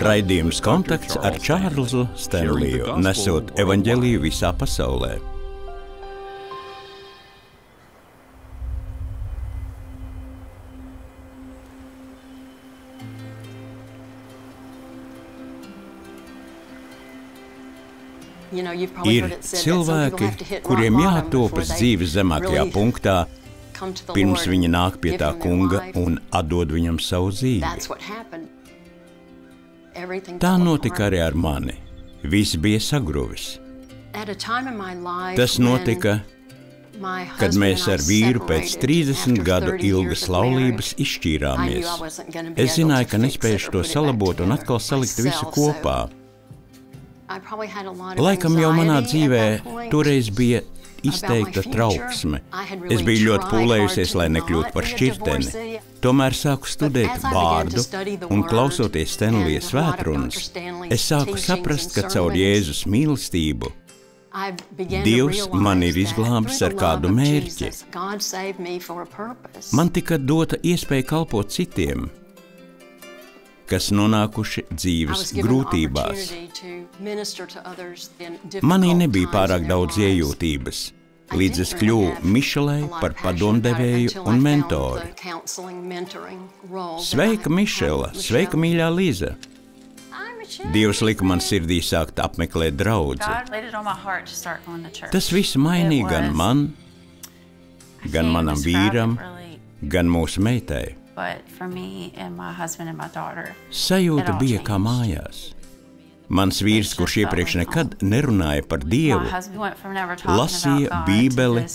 Raidījums Kontakts ar Čārlzu Stenliju, nesot evaņģeliju visā pasaulē. Ir cilvēki, kuriem jātopas dzīves zemākajā punktā, pirms viņi nāk pie tā kunga un atdod viņam savu dzīvi. Tā notika arī ar mani. Viss bija sagruvis. Tas notika, kad mēs ar vīru pēc 30 gadu ilgas laulības izšķīrāmies. Es zināju, ka nespēšu to salabot un atkal salikt visu kopā. Laikam jau manā dzīvē toreiz bija izteikta trauksme. Es biju ļoti pūlējusies, lai nekļūtu par šķirteni. Tomēr sāku studēt vārdu un klausoties Stenlija svētrunas, es sāku saprast, ka caur Jēzus mīlestību Dievs man ir izglābis ar kādu mērķi. Man tika dota iespēja kalpot citiem, kas nonākuši dzīves grūtībās. Manī nebija pārāk daudz iejūtības, līdz es kļuvu Mišelei par padomdevēju un mentori. Sveika, Mišela! Sveika, mīļā Liza! Dievs lika man sirdī sākt apmeklēt draudzi. Tas viss mainīja gan man, gan manam vīram, gan mūsu meitai. Sajūta bija kā mājās. Mans vīrs, kurš iepriekš nekad nerunāja par Dievu, lasīja Bībeli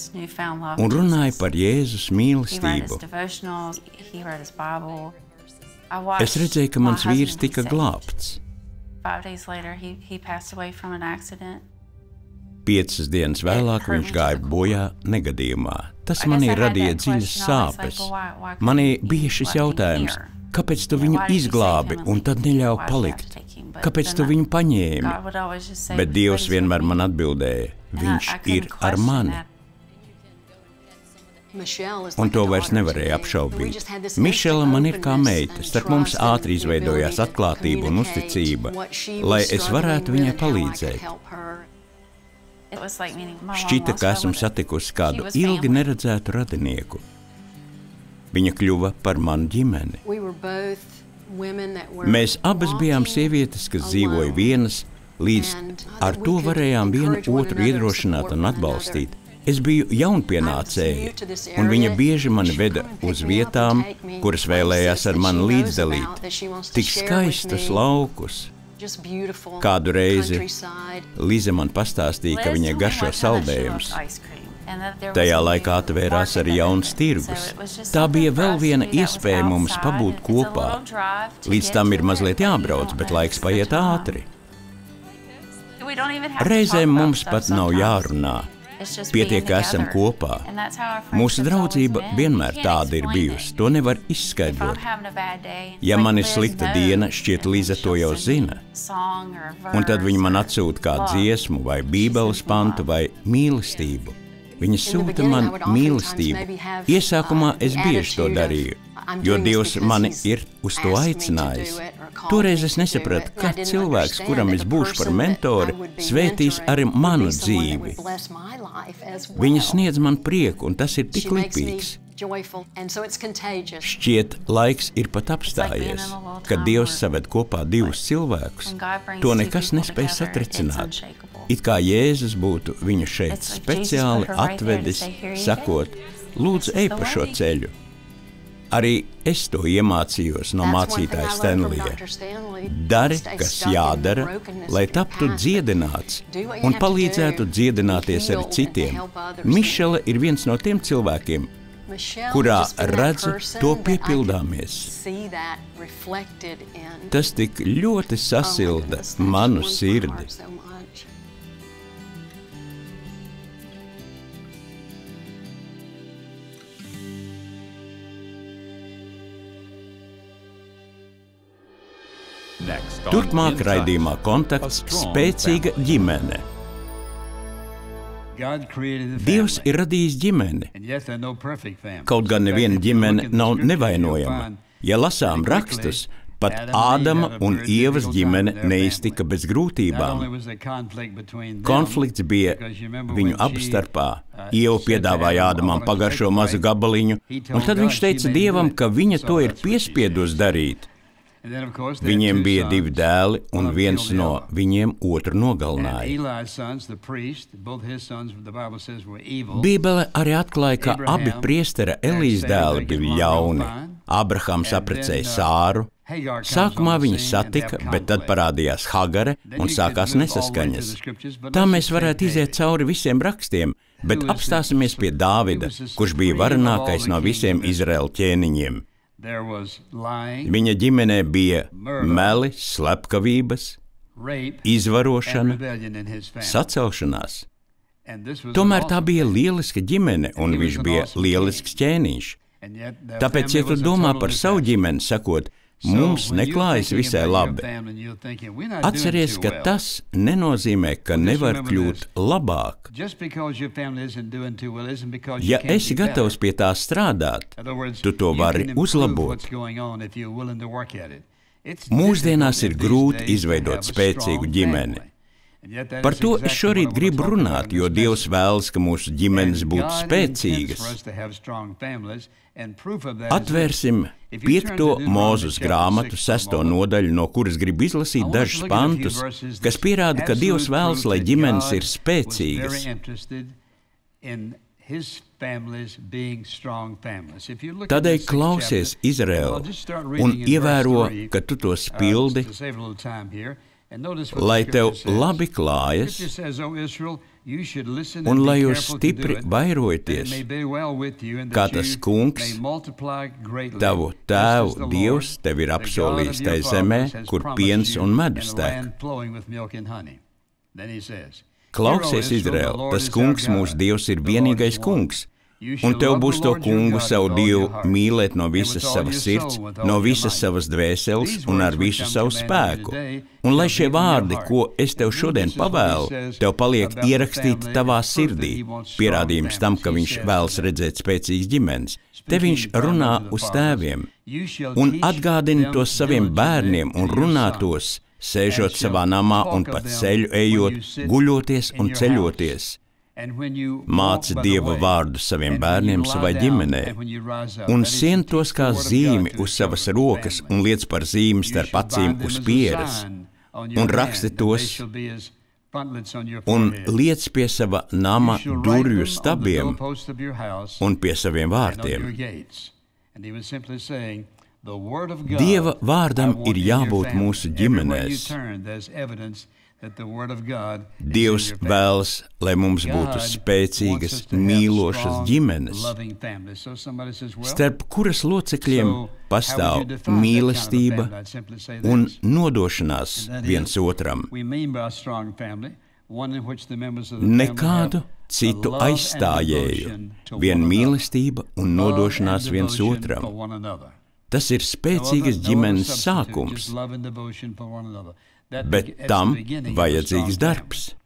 un runāja par Jēzus mīlestību. Es redzēju, ka mans vīrs tika glābts. 5 dienas vēlāk viņš gāja bojā negadījumā. Tas manī radīja dziļas sāpes. Manī bija šis jautājums, kāpēc tu viņu izglābi un tad neļauj palikt? Kāpēc tu viņu paņēmi? Bet Dievs vienmēr man atbildēja, viņš ir ar mani. Un to vairs nevarēja apšaubīt. Mišela man ir kā meita, starp mums ātri izveidojās atklātība un uzticība, lai es varētu viņai palīdzēt. Šķita, ka esmu satikusi kādu ilgi neredzētu radinieku. Viņa kļuva par manu ģimeni. Mēs abas bijām sievietes, kas dzīvoja vienas, līdz ar to varējām vienu otru iedrošināt un atbalstīt. Es biju jaunpienācēja, un viņa bieži mani veda uz vietām, kuras vēlējās ar mani līdzdalīt. Tik skaistus laukus. Kādu reizi Lize man pastāstīja, ka viņai garšo saldējums. Tajā laikā atvērās arī jauns tirgus. Tā bija vēl viena iespēja mums pabūt kopā. Līdz tam ir mazliet jābrauc, bet laiks paiet ātri. Reizēm mums pat nav jārunā. Pietiek, ka esam kopā. Mūsu draudzība vienmēr tāda ir bijusi. To nevar izskaidrot. Ja man ir slikta diena, šķiet Liza to jau zina. Un tad viņa man atsūta kādu dziesmu vai bībeles pantu vai mīlestību. Viņa sūta man mīlestību. Iesākumā es bieži to darīju, jo Dievs mani ir uz to aicinājis. Toreiz es nesapratu, ka cilvēks, kuram es būšu par mentori, svētīs arī manu dzīvi. Viņa sniedz man prieku, un tas ir tik lipīgs. Šķiet, laiks ir pat apstājies, kad Dievs saved kopā divus cilvēkus. To nekas nespēj satricināt. It kā Jēzus būtu viņu šeit speciāli atvedis, sakot, lūdzu, ej pa šo ceļu. Arī es to iemācījos no mācītāja Stenlija. Dari, kas jādara, lai taptu dziedināts un palīdzētu dziedināties arī citiem. Mišela ir viens no tiem cilvēkiem, kurā redzu to piepildāmies. Tas tik ļoti sasilda manu sirdi. Turpmāk raidījumā Kontakts – spēcīga ģimene. Dievs ir radījis ģimeni, kaut gan neviena ģimene nav nevainojama. Ja lasām rakstus, Pat Ādama un Ievas ģimene neiztika bez grūtībām. Konflikts bija viņu abu starpā. Ieva piedāvāja Ādamam pagaršo mazu gabaliņu, un tad viņš teica Dievam, ka viņa to ir piespiedusi darīt. Viņiem bija 2 dēli, un viens no viņiem otru nogalināja. Bībele arī atklāja, ka abi priestera Elijas dēli bija ļauni. Abrahams apprecēja Sāru. Sākumā viņi satika, bet tad parādījās Hagare un sākās nesaskaņas. Tā mēs varētu iziet cauri visiem rakstiem, bet apstāsimies pie Dāvida, kurš bija varenākais no visiem Izraēla ķēniņiem. Viņa ģimenē bija meli, slepkavības, izvarošana, sacelšanās. Tomēr tā bija lieliska ģimene, un viņš bija lielisks ķēniņš. Tāpēc, ja tu domā par savu ģimeni, sakot, mums neklājas visai labi, atceries, ka tas nenozīmē, ka nevar kļūt labāk. Ja esi gatavs pie tā strādāt, tu to vari uzlabot. Mūsdienās ir grūti izveidot spēcīgu ģimeni. Par to es šorīt gribu runāt, jo Dievs vēlas, ka mūsu ģimenes būtu spēcīgas. Atvērsim 5. Mūzes grāmatu 6. nodaļu, no kuras gribu izlasīt dažus pantus, kas pierāda, ka Dievs vēlas, lai ģimenes ir spēcīgas. Tādēļ klausies, Izraēl, un ievēro, ka tu tos pildi, lai tev labi klājas, un lai jūs stipri vairojaties, kā tas kungs, tavu tēvu Dievs, tev ir apsolījis tai zemē, kur piens un medus tek. Klausies, Izraēl, tas kungs mūsu Dievs ir vienīgais kungs. Un tev būs to kungu savu Dievu mīlēt no visas savas sirds, no visas savas dvēseles un ar visu savu spēku. Un lai šie vārdi, ko es tev šodien pavēlu, tev paliek ierakstīti tavā sirdī, pierādījums tam, ka viņš vēlas redzēt spēcīgas ģimenes. Te viņš runā uz tēviem un atgādina tos saviem bērniem un runā tos, sēžot savā namā un pa ceļu ejot, guļoties un ceļoties. Māci Dieva vārdu saviem bērniem savai ģimenē un sien tos kā zīmi uz savas rokas un liec par zīmi starp acīm uz pieres un raksti tos un liec pie sava nama durvju stabiem un pie saviem vārtiem. Dieva vārdam ir jābūt mūsu ģimenēs. Dievs vēlas, lai mums būtu spēcīgas, mīlošas ģimenes, starp kuras locekļiem pastāv mīlestība un nodošanās viens otram. Nekādu citu aizstājēju, vien mīlestība un nodošanās viens otram. Tas ir spēcīgas ģimenes sākums. Bet tam vajadzīgs darbs.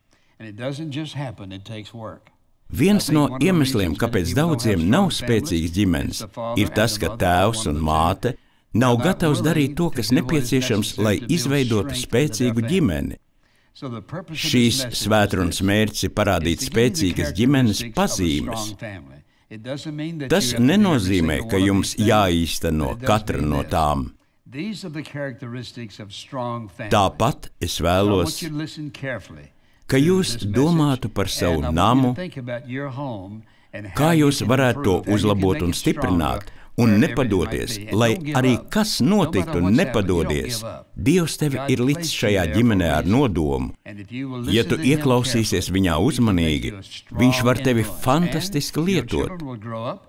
Viens no iemesliem, kāpēc daudziem nav spēcīgas ģimenes, ir tas, ka tēvs un māte nav gatavs darīt to, kas nepieciešams, lai izveidotu spēcīgu ģimeni. Šīs svētrunas mērķis ir parādīt spēcīgas ģimenes pazīmes. Tas nenozīmē, ka jums jāīsteno katra no tām. Tāpat es vēlos, ka jūs domātu par savu namu, kā jūs varētu to uzlabot un stiprināt, un nepadoties, lai arī kas notiktu, nepadodies. Dievs tevi ir licis šajā ģimenē ar nodomu. Ja tu ieklausīsies viņā uzmanīgi, viņš var tevi fantastiski lietot.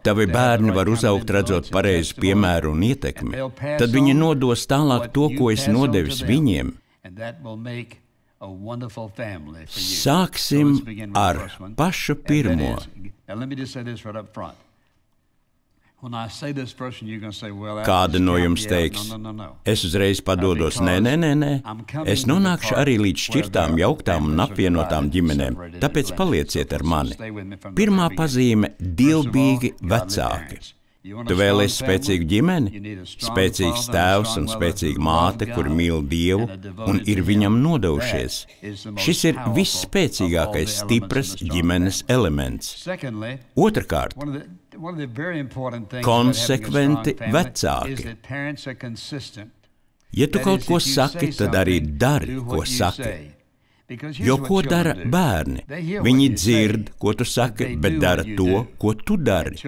Tavi bērni var uzaugt redzot pareizu piemēru un ietekmi. Tad viņi nodos tālāk to, ko es nodevis viņiem. Sāksim ar pašu pirmo. Kāda no jums teiks, es uzreiz padodos, nē, es nonākšu arī līdz šķirtām, jauktām un apvienotām ģimenēm, tāpēc palieciet ar mani. Pirmā pazīme – dievbīgi vecāki. Tu vēlies spēcīgu ģimeni, spēcīgs tēvs un spēcīga māte, kur mīl Dievu un ir viņam nodevušies. Šis ir visspēcīgākais stipras ģimenes elements. Otrkārt, konsekventi vecāki. Ja tu kaut ko saki, tad arī dari, ko saki. Jo ko dara bērni? Viņi dzird, ko tu saki, bet dara to, ko tu dari.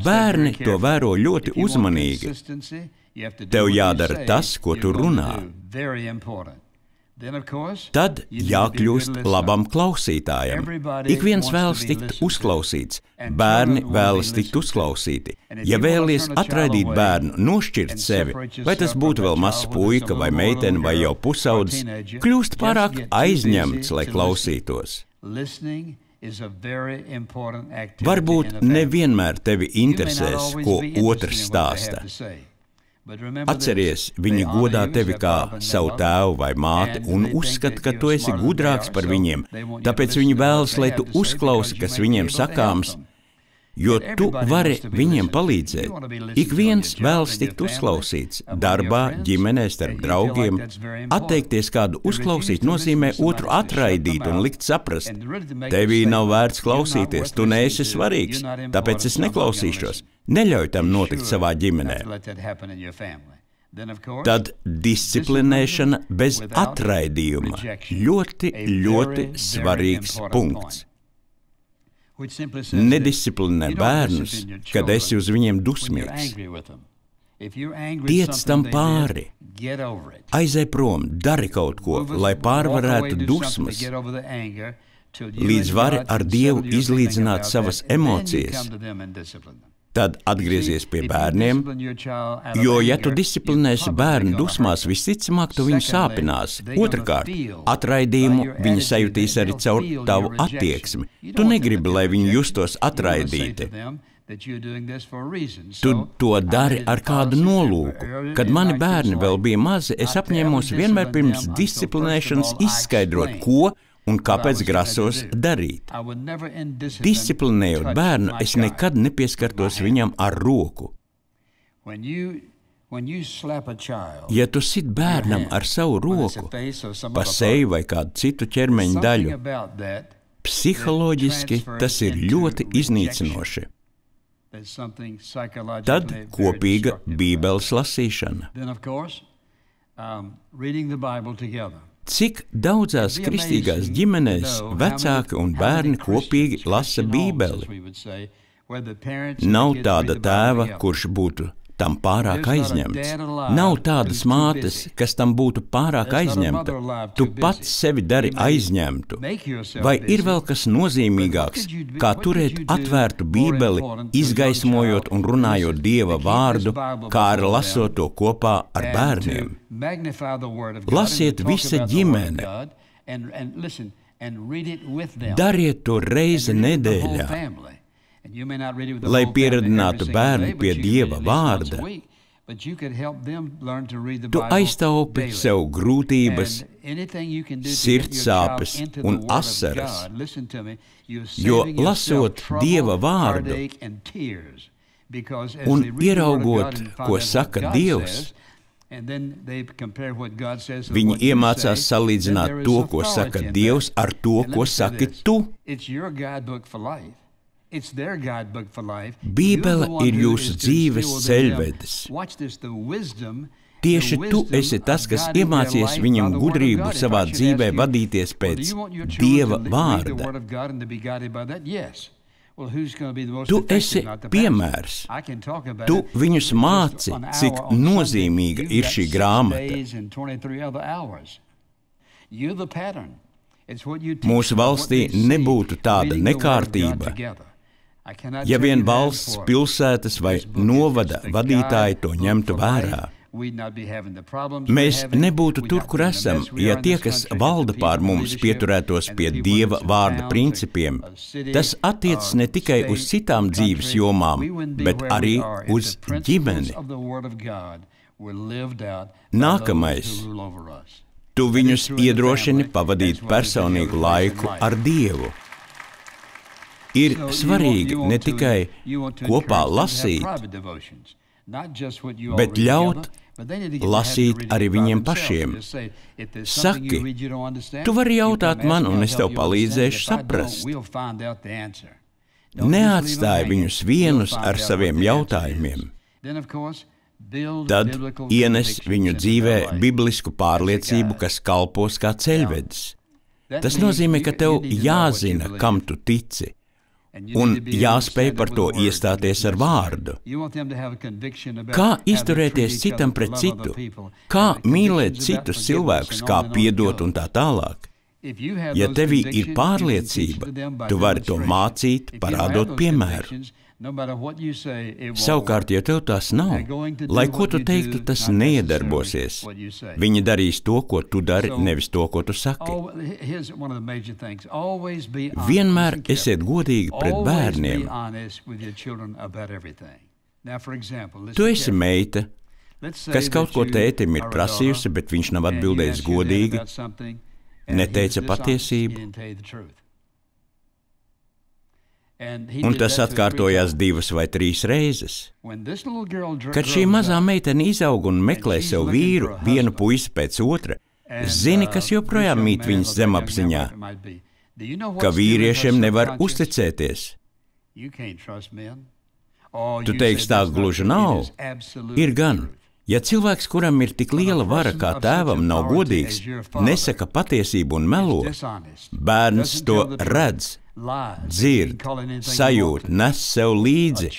Bērni to vēro ļoti uzmanīgi. Tev jādara tas, ko tu runā. Tad jākļūst labam klausītājam. Ik viens vēlas tikt uzklausīts. Bērni vēlas tikt uzklausīti. Ja vēlies atraidīt bērnu, nošķirt sevi, vai tas būtu vēl mazs puika vai meitene vai jau pusaudzis, kļūst pārāk aizņemts, lai klausītos. Varbūt nevienmēr tevi interesēs, ko otrs stāsta. Atceries, viņi godā tevi kā savu tēvu vai māti un uzskata, ka tu esi gudrāks par viņiem, tāpēc viņi vēlas, lai tu uzklausi, kas viņiem sakāms, jo tu vari viņiem palīdzēt. Ik viens vēlas tikt uzklausīts. Darbā, ģimenē, starp draugiem. Atteikties kādu uzklausīt nozīmē otru atraidīt un likt saprast. Tevī nav vērts klausīties, tu neesi svarīgs, tāpēc es neklausīšos. Neļauj tam notikt savā ģimenē. Tad disciplinēšana bez atraidījuma. Ļoti, ļoti svarīgs punkts. Nedisciplinē bērnus, kad esi uz viņiem dusmīgs. Tiec tam pāri. Aizej prom, dari kaut ko, lai pārvarētu dusmas. Līdz vari ar Dievu izlīdzināt savas emocijas. Tad atgriezies pie bērniem, jo, ja tu disciplinēsi bērnu dusmās, visticamāk tu viņu sāpinās. Otrakārt, atraidījumu viņi sajutīs arī caur tavu attieksmi. Tu negribi, lai viņi justos atraidīti. Tu to dari ar kādu nolūku. Kad mani bērni vēl bija mazi, es apņēmos vienmēr pirms disciplinēšanas izskaidrot, ko un kāpēc grasos darīt. Disciplinējot bērnu, es nekad nepieskartos viņam ar roku. Ja tu sit bērnam ar savu roku pa seju vai kādu citu ķermeņa daļu, psiholoģiski tas ir ļoti iznīcinoši. Tad kopīga Bībeles lasīšana. Cik daudzās kristīgās ģimenēs vecāki un bērni kopīgi lasa Bībeli? Nav tāda tēva, kurš būtu tam pārāk aizņemts. Nav tādas mātes, kas tam būtu pārāk aizņemta. Tu pats sevi dari aizņemtu. Vai ir vēl kas nozīmīgāks, kā turēt atvērtu Bībeli, izgaismojot un runājot Dieva vārdu, kā ar lasot to kopā ar bērniem? Lasiet visa ģimene. Dariet to reizi nedēļā. Lai pieradinātu bērnu pie Dieva vārda, tu aiztaupi sev grūtības, sirdsāpes un asaras, jo lasot Dieva vārdu un ieraugot, ko saka Dievs, viņi iemācās salīdzināt to, ko saka Dievs, ar to, ko saki tu. Bībele ir jūsu dzīves ceļvedis. Tieši tu esi tas, kas iemācies viņam gudrību savā dzīvē vadīties pēc Dieva vārda. Tu esi piemērs. Tu viņus māci, cik nozīmīga ir šī grāmata. Mūsu valstī nebūtu tāda nekārtība, ja vien valsts, pilsētas vai novada vadītāji to ņemtu vērā. Mēs nebūtu tur, kur esam, ja tie, kas valda pār mums, pieturētos pie Dieva vārda principiem. Tas attiecas ne tikai uz citām dzīves jomām, bet arī uz ģimeni. Nākamais. Tu viņus iedrošini pavadīt personīgu laiku ar Dievu. Ir svarīgi ne tikai kopā lasīt, bet ļaut lasīt arī viņiem pašiem. Saki, tu vari jautāt man, un es tev palīdzēšu saprast. Neatstāj viņus vienus ar saviem jautājumiem. Tad ienes viņu dzīvē biblisku pārliecību, kas kalpos kā ceļvedis. Tas nozīmē, ka tev jāzina, kam tu tici, un jāspēj par to iestāties ar vārdu. Kā izturēties citam pret citu? Kā mīlēt citus cilvēkus, kā piedot un tā tālāk? Ja tevī ir pārliecība, tu vari to mācīt, parādot piemēru. Savukārt, ja tev tās nav, lai ko tu teiktu, tas neiedarbosies. Viņi darīs to, ko tu dari, nevis to, ko tu saki. Vienmēr esiet godīgi pret bērniem. Tu esi meita, kas kaut ko tētim ir prasījusi, bet viņš nav atbildējis godīgi, neteica patiesību. Un tas atkārtojās 2 vai 3 reizes. Kad šī mazā meitene izaug un meklē sev vīru, vienu puisi pēc otra, zini, kas joprojām mīt viņas zemapziņā, ka vīriešiem nevar uzticēties. Tu teiksi, tā gluži nav. Ir gan. Ja cilvēks, kuram ir tik liela vara kā tēvam, nav godīgs, nesaka patiesību un melo, bērns to redz, dzird, sajūt, nes sev līdzi,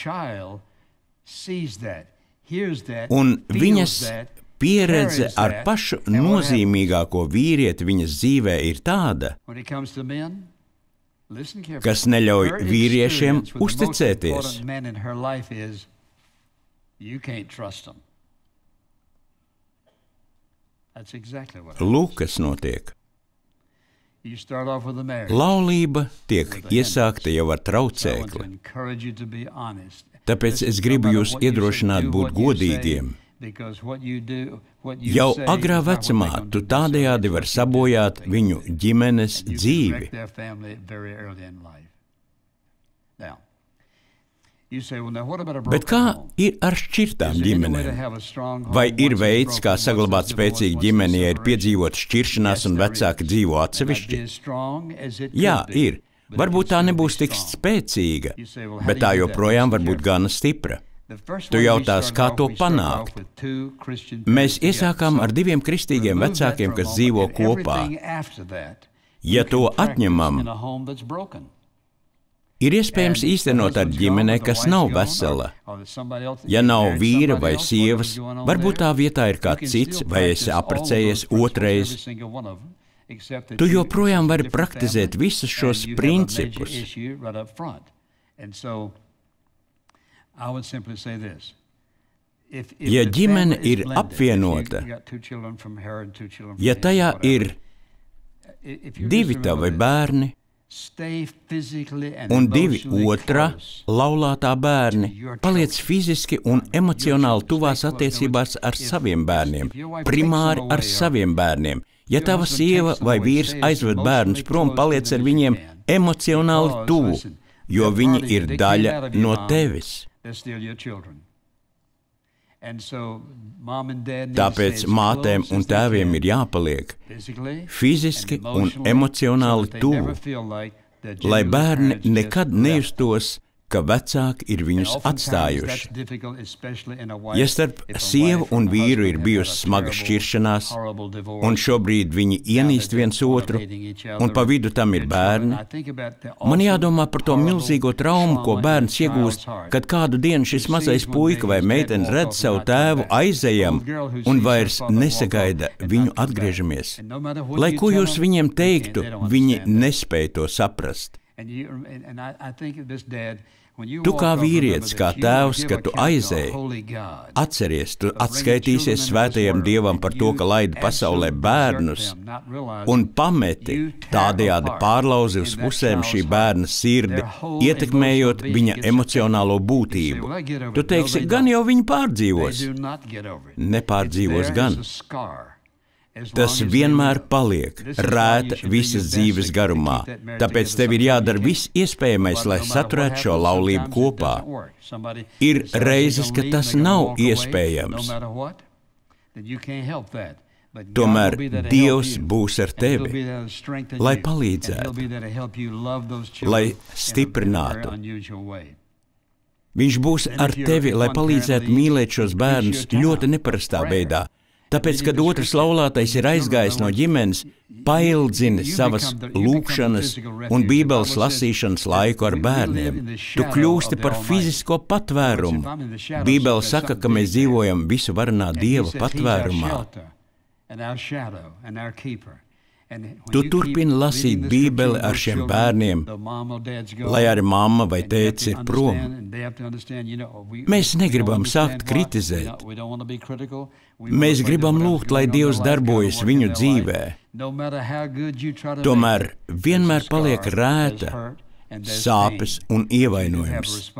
un viņas pieredze ar pašu nozīmīgāko vīrieti viņas dzīvē ir tāda, kas neļauj vīriešiem uzticēties. Lūk, kas notiek. Laulība tiek iesākta jau ar traucēkli. Tāpēc es gribu jūs iedrošināt būt godīgiem. Jau agrā vecumā tu tādējādi vari sabojāt viņu ģimenes dzīvi. Bet kā ir ar šķirtām ģimenēm? Vai ir veids, kā saglabāt spēcīgu ģimeni, ja ir piedzīvot šķiršanās un vecāki dzīvo atsevišķi? Jā, ir. Varbūt tā nebūs tik spēcīga, bet tā joprojām var būt gana stipra. Tu jautās, kā to panākt? Mēs iesākām ar 2 kristīgiem vecākiem, kas dzīvo kopā. Ja to atņemam, ir iespējams īstenot ar ģimenei, kas nav vesela. Ja nav vīra vai sievas, varbūt tā vietā ir kāds cits, vai esi apprecējies otrais. Tu joprojām vari praktizēt visus šos principus. Ja ģimene ir apvienota, ja tajā ir 2 tavi bērni, un 2 otrā laulātā bērni, paliec fiziski un emocionāli tuvās attiecībās ar saviem bērniem, primāri ar saviem bērniem. Ja tava sieva vai vīrs aizved bērnus prom, paliec ar viņiem emocionāli tuvu, jo viņi ir daļa no tevis. Tāpēc mātēm un tēviem ir jāpaliek fiziski un emocionāli tuvu, lai bērni nekad nejustos, ka vecāki ir viņus atstājuši. Ja starp sievu un vīru ir bijusi smaga šķiršanās, un šobrīd viņi ienīst viens otru, un pa vidu tam ir bērni, man jādomā par to milzīgo traumu, ko bērns iegūst, kad kādu dienu šis mazais puika vai meitene redz savu tēvu aizejam un vairs nesagaida viņu atgriežamies. Lai ko jūs viņiem teiktu, viņi nespēj to saprast. Tu kā vīrietis, kā tēvs, kad tu aizēji, atceries, tu atskaitīsies svētajam Dievam par to, ka laidi pasaulē bērnus un pameti, tādējādi pārlauzi uz pusēm šī bērna sirdi, ietekmējot viņa emocionālo būtību. Tu teiksi, gan jau viņi pārdzīvos. Nepārdzīvos gan. Tas vienmēr paliek rēta visas dzīves garumā, tāpēc tev ir jādara viss iespējamais, lai saturētu šo laulību kopā. Ir reizes, ka tas nav iespējams. Tomēr Dievs būs ar tevi, lai palīdzētu, lai stiprinātu. Viņš būs ar tevi, lai palīdzētu mīlēt šos bērnus ļoti neparastā veidā. Tāpēc, kad otrs laulātais ir aizgājis no ģimenes, paildzini savas lūkšanas un Bībeles lasīšanas laiku ar bērniem. Tu kļūsti par fizisko patvērumu. Bībele saka, ka mēs dzīvojam visu varenā Dieva patvērumā. Tu turpini lasīt Bībeli ar šiem bērniem, lai arī mamma vai tētis ir prom. Mēs negribam sākt kritizēt. Mēs gribam lūgt, lai Dievs darbojas viņu dzīvē. Tomēr vienmēr paliek rēta, sāpes un ievainojums.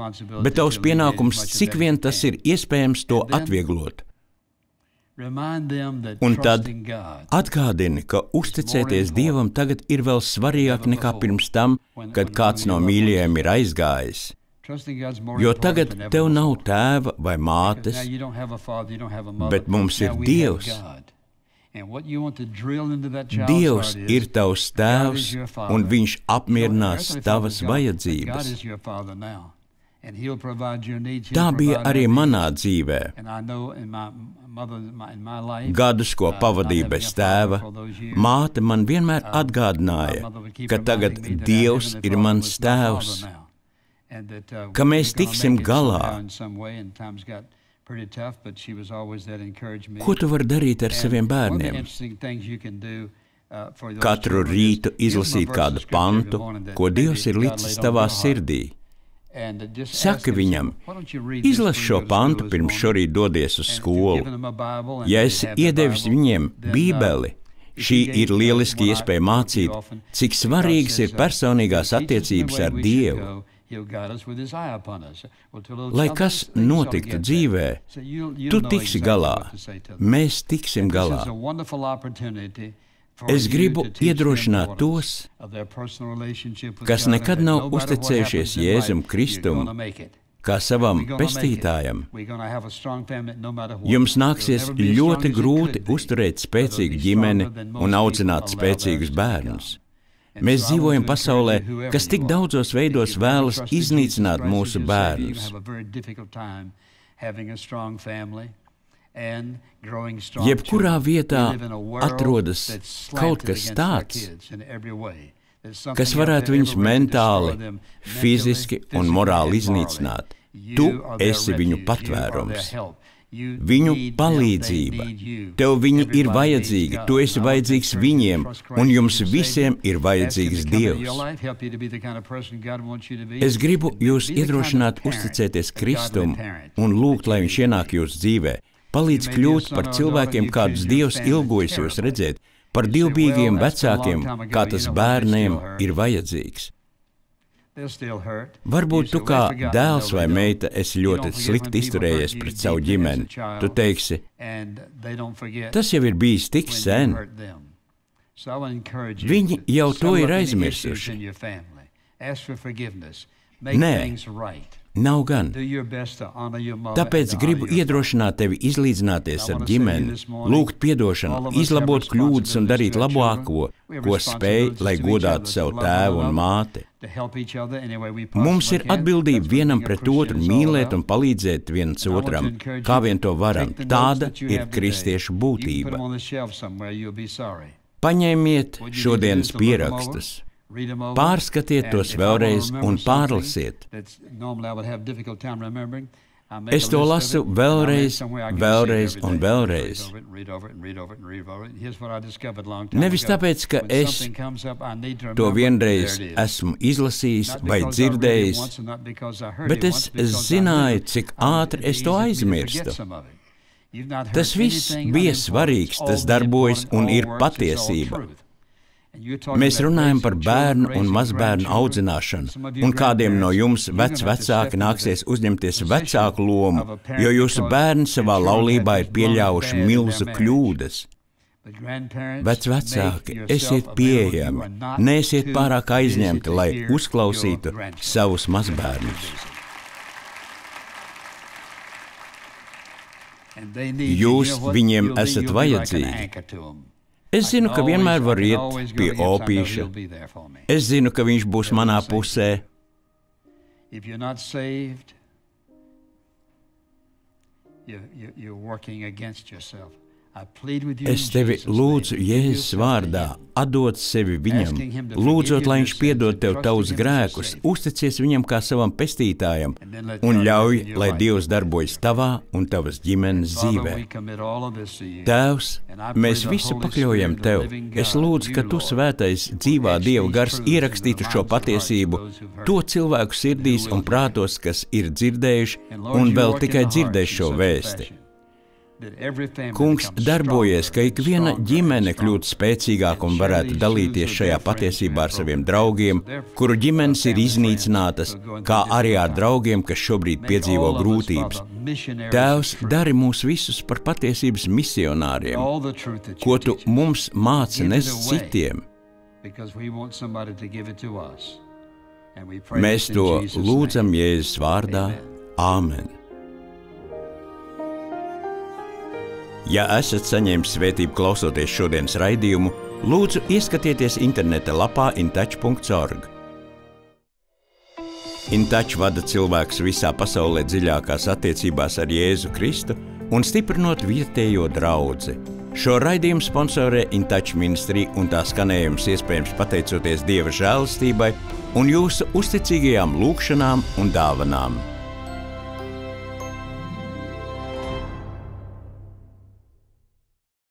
Bet tavs pienākums, cik vien tas ir iespējams, to atvieglot. Un tad atgādini, ka uzticēties Dievam tagad ir vēl svarīgāk nekā pirms tam, kad kāds no mīļajiem ir aizgājis. Jo tagad tev nav tēva vai mātes, bet mums ir Dievs. Dievs ir tavs tēvs, un viņš apmierinās tavas vajadzības. Tā bija arī manā dzīvē. Gadus, ko pavadīju bez tēva, māte man vienmēr atgādināja, ka tagad Dievs ir mans tēvs, ka mēs tiksim galā. Ko tu vari darīt ar saviem bērniem? Katru rītu izlasīt kādu pantu, ko Dievs ir licis tavā sirdī. Saki viņam, izlas šo pantu pirms šorīt dodies uz skolu. Ja esi iedevis viņiem Bībeli, šī ir lieliski iespēja mācīt, cik svarīgas ir personīgās attiecības ar Dievu. Lai kas notiktu dzīvē, tu tiksi galā, mēs tiksim galā. Es gribu iedrošināt tos, kas nekad nav uzticējušies Jēzum Kristum kā savam pestītājam. Jums nāksies ļoti grūti uzturēt spēcīgu ģimeni un audzināt spēcīgus bērnus. Mēs dzīvojam pasaulē, kas tik daudzos veidos vēlas iznīcināt mūsu bērnus. Jebkurā vietā atrodas kaut kas tāds, kas varētu viņus mentāli, fiziski un morāli iznīcināt. Tu esi viņu patvērums, viņu palīdzība. Tev viņi ir vajadzīgi, tu esi vajadzīgs viņiem, un jums visiem ir vajadzīgs Dievs. Es gribu jūs iedrošināt uzticēties Kristum un lūgt, lai viņš ienāk jūsu dzīvē. Palīdz kļūt par cilvēkiem, kādus Dievs ilgojas jūs redzēt, par dievbijīgiem vecākiem, kā tas bērniem ir vajadzīgs. Varbūt tu kā dēls vai meita esi ļoti slikti izturējies pret savu ģimeni. Tu teiksi, tas jau ir bijis tik sen. Viņi jau to ir aizmirsuši. Nē. Nav gan. Tāpēc gribu iedrošināt tevi izlīdzināties ar ģimeni, lūgt piedošanu, izlabot kļūdas un darīt labāko, ko spēj, lai godātu savu tēvu un māti. Mums ir atbildība vienam pret otru mīlēt un palīdzēt viens otram, kā vien to varam. Tāda ir kristiešu būtība. Paņemiet šodienas pierakstus. Pārskatiet tos vēlreiz un pārlasiet. Es to lasu vēlreiz un vēlreiz. Nevis tāpēc, ka es to vienreiz esmu izlasījis vai dzirdējis, bet es zināju, cik ātri es to aizmirstu. Tas viss bija svarīgs, tas darbojas un ir patiesība. Mēs runājam par bērnu un mazbērnu audzināšanu, un kādiem no jums vecāki nāksies uzņemties vecāku lomu, jo jūsu bērni savā laulībā ir pieļāvuši milzu kļūdas. Vecvecāki, esiet pieejami, neesiet pārāk aizņemti, lai uzklausītu savus mazbērnus. Jūs viņiem esat vajadzīgi. Es zinu, ka vienmēr var iet pie opīša. Es zinu, ka viņš būs manā pusē. Es tevi lūdzu Jēzus vārdā, atdod sevi viņam, lūdzot, lai viņš piedod tev tavus grēkus, uzticies viņam kā savam pestītājam un ļauj, lai Dievs darbojas tavā un tavas ģimenes dzīvē. Tēvs, mēs visu pakļaujam tev. Es lūdzu, ka tu svētais dzīvā Dieva gars ierakstītu šo patiesību to cilvēku sirdīs un prātos, kas ir dzirdējuši un vēl tikai dzirdēs šo vēsti. Kungs, darbojies, ka ikviena ģimene kļūtu spēcīgāka un varētu dalīties šajā patiesībā ar saviem draugiem, kuru ģimenes ir iznīcinātas, kā arī ar draugiem, kas šobrīd piedzīvo grūtības. Tēvs, dari mūs visus par patiesības misionāriem, ko tu mums māci nest citiem. Mēs to lūdzam Jēzus vārdā. Āmen. Ja esat saņēmis svētību klausoties šodienas raidījumu, lūdzu ieskatieties interneta lapā intouch.org. InTouch vada cilvēkus visā pasaulē dziļākās attiecībās ar Jēzu Kristu un stiprinot vietējo draudzi. Šo raidījumu sponsorē InTouch ministrija un tā skanējums iespējams pateicoties Dieva žēlastībai un jūsu uzticīgajām lūgšanām un dāvanām.